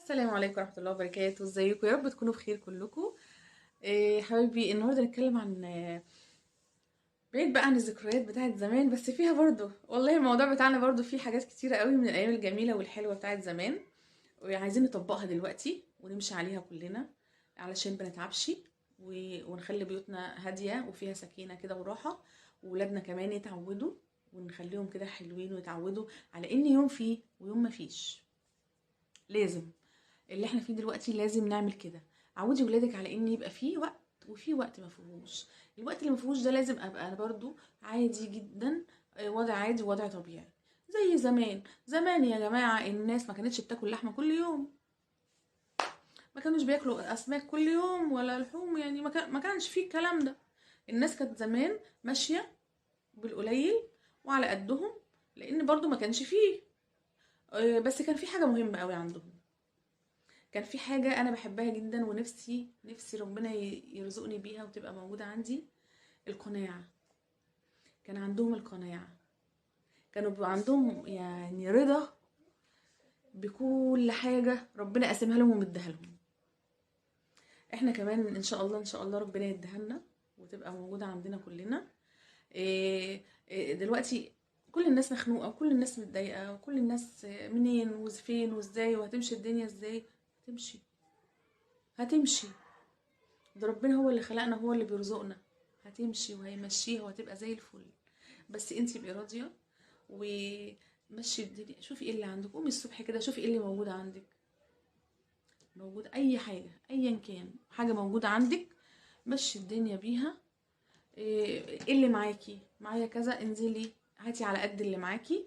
السلام عليكم ورحمة الله وبركاته، ازيكم؟ يا رب تكونوا بخير كلكم. حبايبي، النهارده نتكلم عن بعيد بقى عن الذكريات بتاعت زمان، بس فيها برضو والله الموضوع بتاعنا برضو فيه حاجات كتيرة قوي من الأيام الجميلة والحلوة بتاعت زمان، وعايزين نطبقها دلوقتي ونمشي عليها كلنا علشان بنتعبش ونخلي بيوتنا هادية وفيها سكينة كده وراحة، وولادنا كمان يتعودوا ونخليهم كده حلوين ويتعودوا على ان يوم فيه ويوم ما فيش. لازم اللي احنا فيه دلوقتي لازم نعمل كده. عودي ولادك على ان يبقى فيه وقت وفي وقت ما فيهوش. الوقت اللي ما فيهوش ده لازم ابقى انا برضو عادي جدا، وضع عادي ووضع طبيعي. زي زمان زمان يا جماعة، الناس ما كانتش بتاكل لحمة كل يوم، ما كانوش بياكلوا اسماك كل يوم ولا لحوم، يعني ما كانش فيه الكلام ده. الناس كانت زمان ماشية بالقليل وعلى قدهم، لان برضو ما كانش فيه. بس كان في حاجة مهمة قوي عندهم. كان في حاجة أنا بحبها جدا ونفسي ربنا يرزقني بيها وتبقى موجودة عندي. القناعة. كان عندهم القناعة، كانوا بيبقى عندهم يعني رضا بكل حاجة ربنا قاسمها لهم ومديها لهم. احنا كمان ان شاء الله ان شاء الله ربنا يديها لنا وتبقى موجودة عندنا كلنا. دلوقتي كل الناس مخنوقة وكل الناس متضايقة وكل الناس منين وفين وازاي وهتمشي الدنيا ازاي. هتمشي. ده ربنا هو اللي خلقنا، هو اللي بيرزقنا. هتمشي وهيمشيها وهتبقى زي الفل. بس انتي بقي راضيه ومشي الدنيا. شوفي ايه اللي عندك، قومي الصبح كده شوفي ايه اللي موجود عندك. موجود اي حاجه ايا كان حاجه موجوده عندك، مشي الدنيا بيها. ايه اللي معاكي؟ معايا كذا، انزلي هاتي على قد اللي معاكي.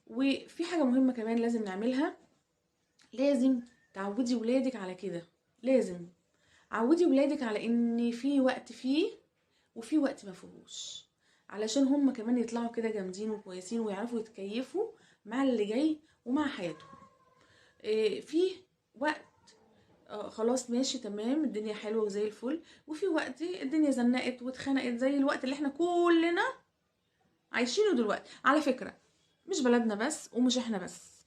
وفي حاجه مهمه كمان لازم نعملها، لازم تعودي ولادك على كده. لازم عودي ولادك على ان في وقت فيه وفي وقت ما فيهوش، علشان هم كمان يطلعوا كده جامدين وكويسين ويعرفوا يتكيفوا مع اللي جاي ومع حياتهم. في وقت خلاص ماشي تمام الدنيا حلوه وزي الفل، وفي وقت الدنيا زنقت واتخنقت زي الوقت اللي احنا كلنا عايشينه دلوقتي. على فكره، مش بلدنا بس ومش احنا بس،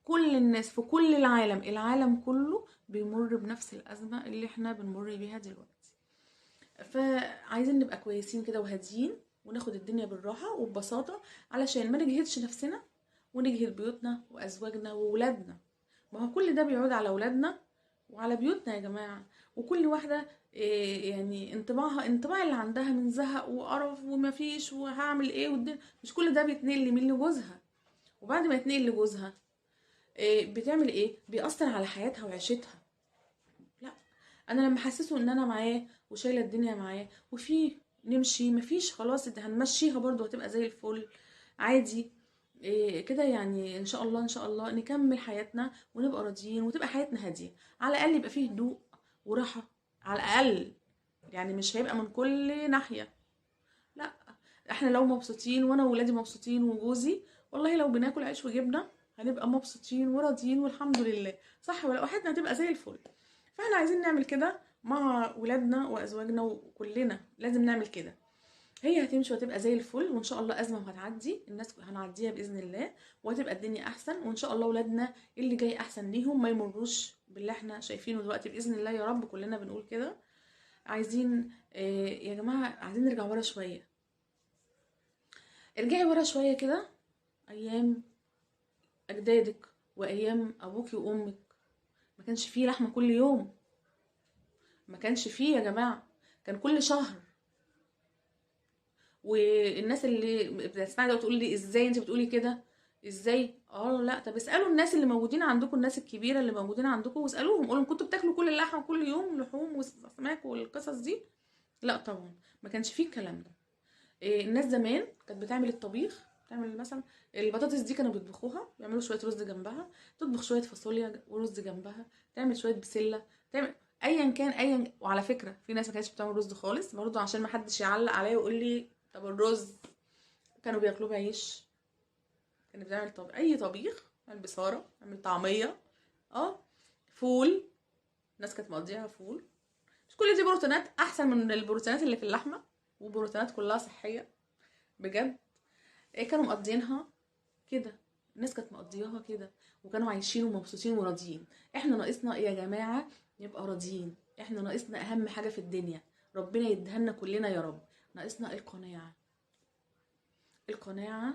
كل الناس في كل العالم كله بيمر بنفس الأزمة اللي احنا بنمر بيها دلوقتي. فعايزين نبقى كويسين كده وهاديين وناخد الدنيا بالراحة وببساطة، علشان ما نجهدش نفسنا ونجهد بيوتنا وأزواجنا وولادنا. ما هو كل ده بيعود على ولادنا وعلى بيوتنا يا جماعة. وكل واحدة يعني انطباعها انطباع اللي عندها من زهق وقرف ومفيش وهعمل ايه والدنيا، مش كل ده بيتنقل لمين؟ لجوزها. وبعد ما يتنقل لجوزها بتعمل ايه؟ بيأثر على حياتها وعيشتها. لا، انا لما حسسه ان انا معاه وشايله الدنيا معاه وفي نمشي مفيش خلاص ده هنمشيها برضو هتبقى زي الفل عادي. إيه كده يعني، ان شاء الله ان شاء الله نكمل حياتنا ونبقى راضيين وتبقى حياتنا هاديه. على الاقل يبقى فيه هدوء وراحه، على الاقل. يعني مش هيبقى من كل ناحيه، لا. احنا لو مبسوطين وانا وولادي مبسوطين وجوزي، والله لو بناكل عيش وجبنه هنبقى مبسوطين وراضيين والحمد لله، صح؟ ولا حياتنا هتبقى زي الفل. فاحنا عايزين نعمل كده مع ولادنا وازواجنا وكلنا لازم نعمل كده. هي هتمشي وهتبقى زي الفل، وان شاء الله ازمه وهتعدي، الناس هنعديها باذن الله وهتبقى الدنيا احسن، وان شاء الله ولادنا اللي جاي احسن ليهم ما يمروش باللي احنا شايفينه دلوقتي باذن الله يا رب. كلنا بنقول كده. عايزين يا جماعه عايزين نرجع ورا شويه. ارجعي ورا شويه كده، ايام اجدادك وايام ابوكي وامك. ما كانش فيه لحمه كل يوم، ما كانش فيه يا جماعه، كان كل شهر. والناس اللي بتسمعني ده وتقول لي ازاي انت بتقولي كده؟ ازاي؟ لا، طب اسالوا الناس اللي موجودين عندكم، الناس الكبيره اللي موجودين عندكم، واسالوهم قولوا كنتوا بتاكلوا كل اللحمه كل يوم لحوم واسماك والقصص دي؟ لا طبعا، ما كانش فيه الكلام ده. الناس زمان كانت بتعمل الطبيخ، تعمل مثلا البطاطس دي كانوا بيطبخوها، يعملوا شويه رز جنبها، تطبخ شويه فاصوليا ورز جنبها، تعمل شويه بسله، تعمل ايا كان ايا. وعلى فكره في ناس ما كانتش بتعمل رز خالص برضه، عشان ما حدش يعلق عليا ويقول لي طب الرز. كانوا بياكلوه بعيش. كانت بتعمل اي طبيخ، تعمل بصاره، تعمل طعميه، اه فول. الناس كانت مقضيها فول. مش كل دي بروتينات احسن من البروتينات اللي في اللحمه، وبروتينات كلها صحيه بجد. كانوا مقضينها كده. الناس كانت مقضياها كده وكانوا عايشين ومبسوطين وراضيين. احنا ناقصنا ايه يا جماعه؟ نبقى راضيين. احنا ناقصنا اهم حاجه في الدنيا، ربنا يديها لنا كلنا يا رب. ناقصنا القناعه. القناعه.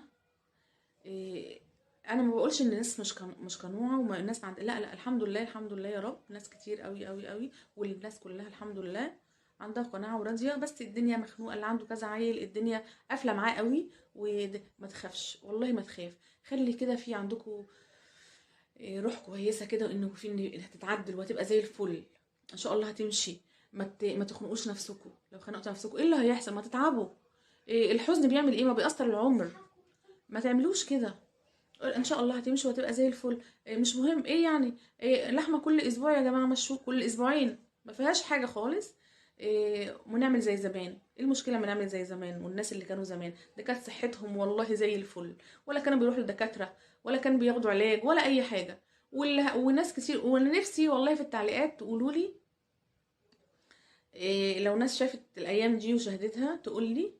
إيه، انا ما بقولش ان الناس مش قنوعه وما الناس لا لا، الحمد لله الحمد لله يا رب، ناس كتير قوي قوي قوي، والناس كلها الحمد لله عندها قناعه وراضيه. بس الدنيا مخنوقه، اللي عنده كذا عيل الدنيا قافله معاه قوي. وما تخافش والله، ما تخاف. خلي كده في عندكم روح كويسه كده، انه في ان هتتعدل وهتبقى زي الفل. ان شاء الله هتمشي. ما تخنقوش نفسكم. لو خنقتوا نفسكم ايه اللي هيحصل؟ ما تتعبوا. الحزن بيعمل ايه؟ ما بيأثر العمر. ما تعملوش كده. ان شاء الله هتمشي وهتبقى زي الفل. مش مهم ايه يعني، لحمه كل اسبوع يا جماعه، مشوا كل اسبوعين، ما فيهاش حاجه خالص. ونعمل زي زمان. ايه المشكله ما نعمل زي زمان؟ والناس اللي كانوا زمان ده كانت صحتهم والله زي الفل، ولا كانوا بيروحوا لدكاتره، ولا كانوا بياخدوا علاج، ولا اي حاجه. وناس كتير، وانا نفسي والله في التعليقات تقولوا لي، لو ناس شافت الايام دي وشاهدتها تقول لي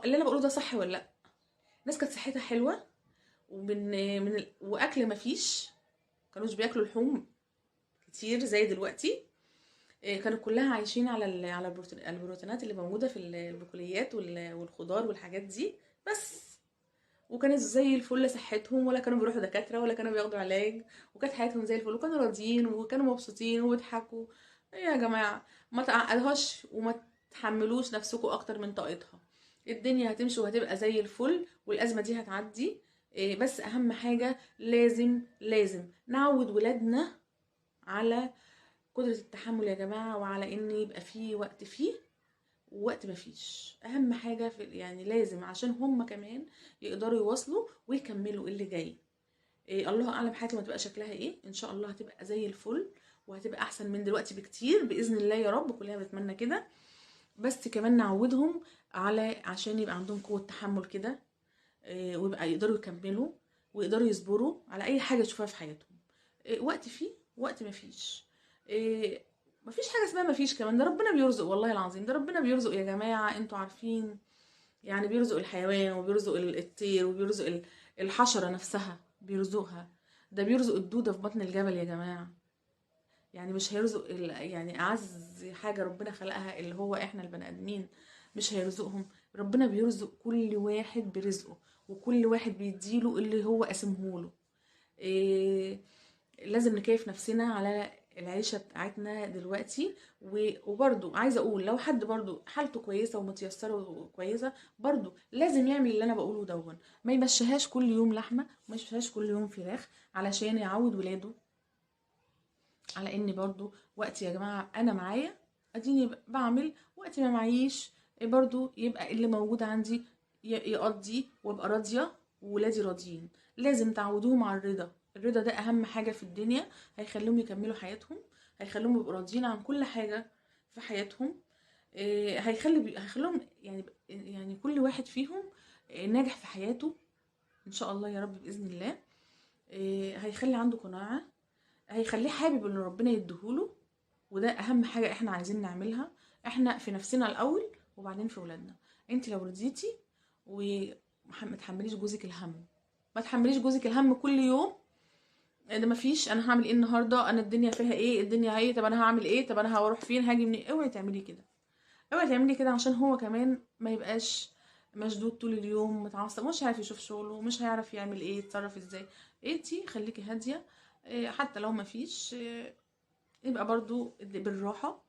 اللي انا بقوله ده صح ولا لا. ناس كانت صحتها حلوه، واكل مفيش، كانوش بياكلوا لحوم كتير زي دلوقتي. كانوا كلها عايشين على على البروتينات اللي موجوده في البقوليات والخضار والحاجات دي بس. وكانت زي الفل صحتهم، ولا كانوا بيروحوا دكاتره، ولا كانوا بياخدوا علاج، وكانت حياتهم زي الفل، وكانوا راضيين وكانوا مبسوطين وبيضحكوا. ايه يا جماعه، ما تعقدوهاش وما تحملوش نفسكم اكتر من طاقتها. الدنيا هتمشي وهتبقى زي الفل، والازمه دي هتعدي. بس اهم حاجه لازم نعود ولادنا على قدره التحمل يا جماعه، وعلى ان يبقى فيه وقت فيه ووقت مفيش. اهم حاجه في يعني لازم، عشان هم كمان يقدروا يواصلوا ويكملوا اللي جاي. الله اعلم حياتهم هتبقى شكلها ايه. ان شاء الله هتبقى زي الفل، وهتبقى احسن من دلوقتي بكتير باذن الله يا رب، كلنا بنتمنى كده. بس كمان نعودهم على عشان يبقى عندهم قوه تحمل كده، ويبقى يقدروا يكملوا ويقدروا يصبروا على اي حاجه يشوفوها في حياتهم. وقت فيه وقت مفيش. مفيش حاجه اسمها مفيش. كمان ده ربنا بيرزق والله العظيم، ده ربنا بيرزق يا جماعه، انتوا عارفين. يعني بيرزق الحيوان، وبيرزق الطير، وبيرزق الحشره نفسها بيرزقها. ده بيرزق الدوده في بطن الجبل يا جماعه. يعني مش هيرزق يعني اعز حاجه ربنا خلقها اللي هو احنا البني ادمين، مش هيرزقهم؟ ربنا بيرزق كل واحد برزقه، وكل واحد بيديله اللي هو قاسمهوله. إيه، لازم نكيف نفسنا على العيشة بتاعتنا دلوقتي. وبرضو عايزة اقول، لو حد برضو حالته كويسة ومتيسرة وكويسة، برضو لازم يعمل اللي انا بقوله دون. ما يمشيهاش كل يوم لحمة، وما يمشيهاش كل يوم فراخ، علشان يعود ولاده على ان برضو وقت يا جماعة انا معايا اديني بعمل، وقت ما معيش برضو يبقى اللي موجود عندي يقضي وابقى راضية وولادي راضيين. لازم تعودوهم على الرضا. الرضا ده اهم حاجة في الدنيا، هيخليهم يكملوا حياتهم، هيخليهم يبقوا راضيين عن كل حاجة في حياتهم. هيخليهم يعني كل واحد فيهم ناجح في حياته ان شاء الله يا رب باذن الله. هيخلي عنده قناعة، هيخليه حابب ان ربنا يديهوله. وده اهم حاجه احنا عايزين نعملها، احنا في نفسنا الاول وبعدين في ولادنا. انت لو رضيتي وما تحمليش جوزك الهم، ما تحمليش جوزك الهم كل يوم. ده مفيش انا هعمل ايه النهارده، انا الدنيا فيها ايه، الدنيا هي، طب انا هعمل ايه، طب انا هروح فين، هاجي منين. اوعي تعملي كده، اوعي تعملي كده، عشان هو كمان ما يبقاش مشدود طول اليوم متعصب، مش هيعرف يشوف شغله، ومش هيعرف يعمل ايه، يتصرف ازاي. انتي خليكي هاديه. حتى لو ما فيش، يبقى برضو بالراحه.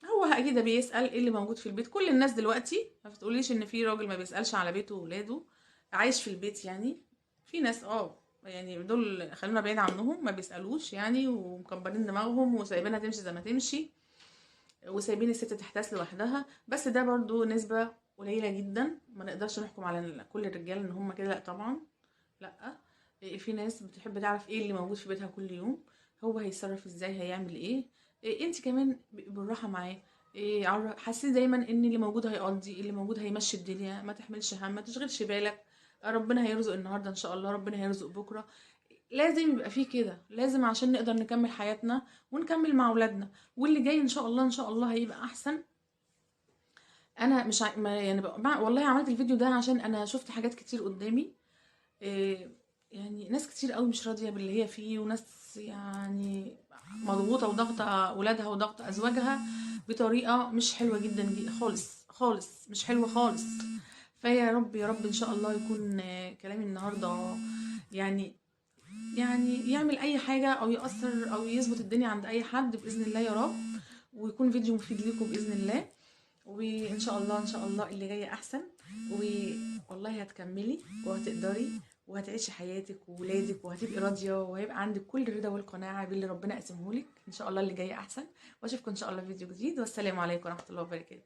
هو اكيد بيسأل ايه اللي موجود في البيت. كل الناس دلوقتي، ما بتقوليش ان في راجل ما بيسألش على بيته وولاده عايش في البيت. يعني في ناس يعني دول خلونا بعيد عنهم، ما بيسألوش يعني، ومكبرين دماغهم وسايبينها تمشي زي ما تمشي، وسايبين الست تحتاس لوحدها. بس ده برضو نسبة قليلة جدا، ما نقدرش نحكم على كل الرجال ان هم كده، لا طبعا لا. في ناس بتحب تعرف ايه اللي موجود في بيتها كل يوم، هو هيتصرف ازاي، هيعمل ايه. انت كمان بالراحه معاه. حسي دايما ان اللي موجود هيقضي، اللي موجود هيمشي الدنيا، ما تحملش هم، ما تشغلش بالك. ربنا هيرزق النهارده ان شاء الله، ربنا هيرزق بكره. لازم يبقى فيه كده، لازم عشان نقدر نكمل حياتنا ونكمل مع اولادنا، واللي جاي ان شاء الله ان شاء الله هيبقى احسن. انا مش ما يعني والله عملت الفيديو ده عشان انا شفت حاجات كتير قدامي. إيه، يعني ناس كتير قوي مش راضية باللي هي فيه، وناس يعني مضغوطة وضغطة أولادها وضغطة أزواجها بطريقة مش حلوة جدا خالص خالص، مش حلوة خالص. فيا رب يا رب إن شاء الله يكون كلامي النهاردة يعني يعمل أي حاجة أو يأثر أو يظبط الدنيا عند أي حد بإذن الله يا رب، ويكون فيديو مفيد ليكم بإذن الله. وان شاء الله ان شاء الله اللي جاي احسن، والله هتكملي وهتقدري وهتعيشي حياتك وولادك وهتبقي راضيه وهيبقى عندك كل الرضا والقناعه باللي ربنا قسمهولك. ان شاء الله اللي جاي احسن، واشوفكم ان شاء الله في فيديو جديد، والسلام عليكم ورحمه الله وبركاته.